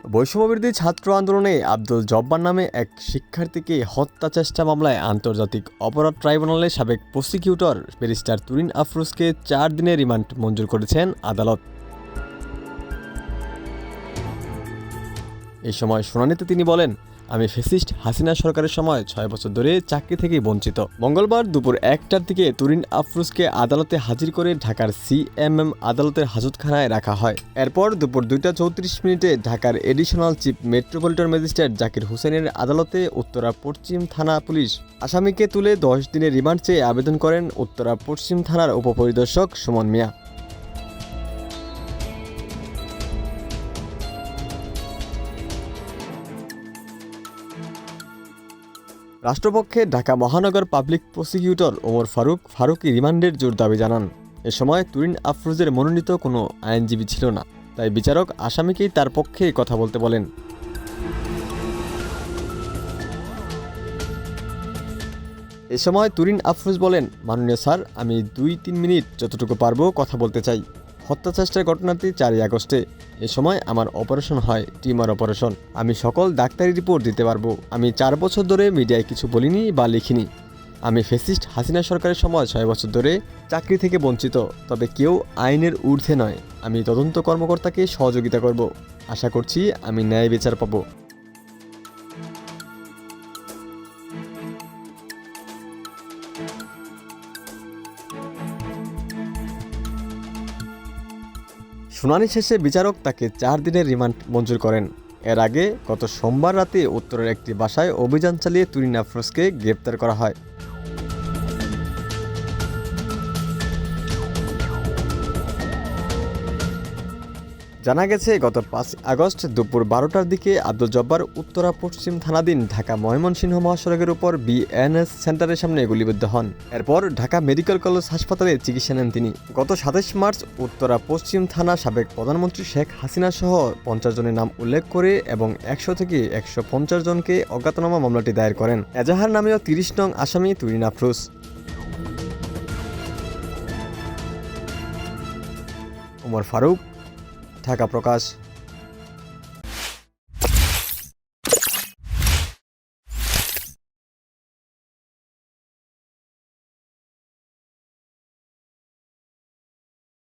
বৈষম্যবিরোধী ছাত্র আন্দোলনে আব্দুল জব্বার নামে এক শিক্ষার্থীকে হত্যা চেষ্টা মামলায় আন্তর্জাতিক অপরাধ ট্রাইব্যুনালের সাবেক প্রসিকিউটর ব্যারিস্টার তুরিন আফরোজকে ৪ দিনের রিমান্ড মঞ্জুর করেছেন আদালত। এই সময় শুনানিতে তিনি বলেন, আমি ফ্যাসিস্ট হাসিনা সরকারের সময় ৬ বছর ধরে চাকরি থেকেই বঞ্চিত। মঙ্গলবার দুপুর ১টার দিকে তুরিন আফরোজকে আদালতে হাজির করে ঢাকার সিএমএম আদালতের হাজতখানায় রাখা হয়। এরপর দুপুর ২টা৩৪ ঢাকার additional chief metropolitan magistrate Zakir হোসেনের আদালতে উত্তরা পশ্চিম থানা পুলিশ আসামিকে তুলে ১০ দিনের রিমান্ড চেয়ে আবেদন করেন উত্তরা পশ্চিম থানার উপপরিদর্শক সুমন মিয়া। রাষ্ট্রপক্ষে ঢাকা মহানগর পাবলিক প্রসিকিউটর ওমর ফারুকী রিমান্ডের জোর দাবি জানান। এ সময় তুরিন আফরোজের মনোনীত কোনো আইনজীবী ছিল না, তাই বিচারক আসামিকেই তার পক্ষে কথা বলতে বলেন। এ সময় তুরিন আফরোজ বলেন, মাননীয় স্যার, আমি ২-৩ মিনিট যতটুকু পারবো কথা বলতে চাই। হত্যা চেষ্টার ঘটনাটি ৪ই আগস্টে। এ সময় আমার অপারেশন হয়, টিউমার অপারেশন। আমি সকল ডাক্তারি রিপোর্ট দিতে পারবো। আমি ৪ বছর ধরে মিডিয়ায় কিছু বলিনি বা লিখিনি। আমি ফ্যাসিস্ট হাসিনা সরকারের সময় ৬ বছর ধরে চাকরি থেকে বঞ্চিত, তবে কেউ আইনের ঊর্ধ্বে নয়। আমি তদন্ত কর্মকর্তাকে সহযোগিতা করব। আশা করছি আমি ন্যায় বিচার পাবো। শুনানি শেষে বিচারক তাকে ৪ দিনের রিমান্ড মঞ্জুর করেন। এর আগে গত সোমবার রাতে উত্তরের একটি বাসায় অভিযান চালিয়ে তুরিন আফরোজকে গ্রেপ্তার করা হয়। জানা গেছে, গত ৫ আগস্ট দুপুর ১২টার দিকে আব্দুল জব্বার উত্তরা পশ্চিম থানাধীন ঢাকা ময়মনসিংহ মহাসড়কের উপর বিএনএস সেন্টারের সামনে গুলিবিদ্ধ হন। এরপর ঢাকা মেডিকেল কলেজ হাসপাতালে চিকিৎসা নেন তিনি। গত ২৭ মার্চ উত্তরা পশ্চিম থানা সাবেক প্রধানমন্ত্রী শেখ হাসিনা সহ ৫০ জনের নাম উল্লেখ করে এবং ১০০ থেকে ১৫০ জনকে অজ্ঞাতনামা মামলাটি দায়ের করেন। এজাহার নামেও ৩০ নং আসামি তুরিন আফরোজ। ওমর ফারুক, ঢাকা প্রকাশ।